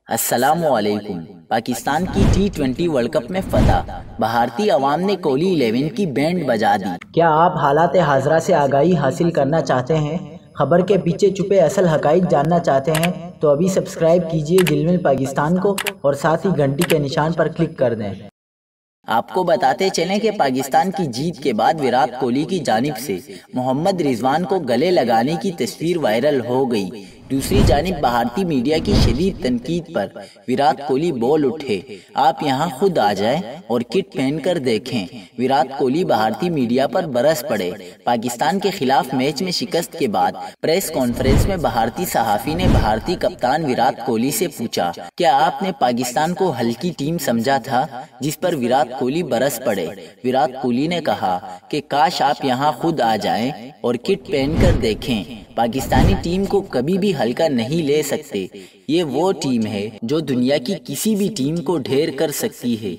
السلام علیکم۔ پاکستان کی T20 ورلڈ کپ میں فتح، بھارتی عوام نے کوہلی 11 کی بینڈ بجا دی۔ کیا آپ حالات حاضرہ سے آگاہی حاصل کرنا چاہتے ہیں؟ خبر کے پیچھے چھپے اصل حقائق جاننا چاہتے ہیں تو ابھی سبسکرائب کیجئے دل مل پاکستان کو اور ساتھ ہی گھنٹی کے نشان پر کلک کر دیں۔ آپ کو بتاتے چلیں کہ پاکستان کی جیت کے بعد ویرات کوہلی کی جانب سے محمد رضوان کو گلے لگانے کی تصویر وائرل ہو گئی۔ دوسری جانب بھارتی میڈیا کی شدید تنقید پر ویرات کوہلی بول اٹھے، آپ یہاں خود آ جائیں اور کٹ پہن کر دیکھیں۔ ویرات کوہلی بھارتی میڈیا پر برس پڑے۔ پاکستان کے خلاف میچ میں شکست کے بعد پریس کانفرنس میں بھارتی صحافی نے بھارتی کپتان ویرات کوہلی سے پوچھا، کیا آپ نے پاکستان کو ہلکی ٹیم سمجھا تھا؟ جس پر ویرات کوہلی برس پڑے۔ ویرات کوہلی نے کہا کہ کاش آپ یہاں خود آ جائیں اور کٹ پہن کر دیکھیں۔ پاکستانی ٹیم کو کبھی بھی ہلکا نہیں لے سکتے، یہ وہ ٹیم ہے جو دنیا کی کسی بھی ٹیم کو ڈھیر کر سکتی ہے۔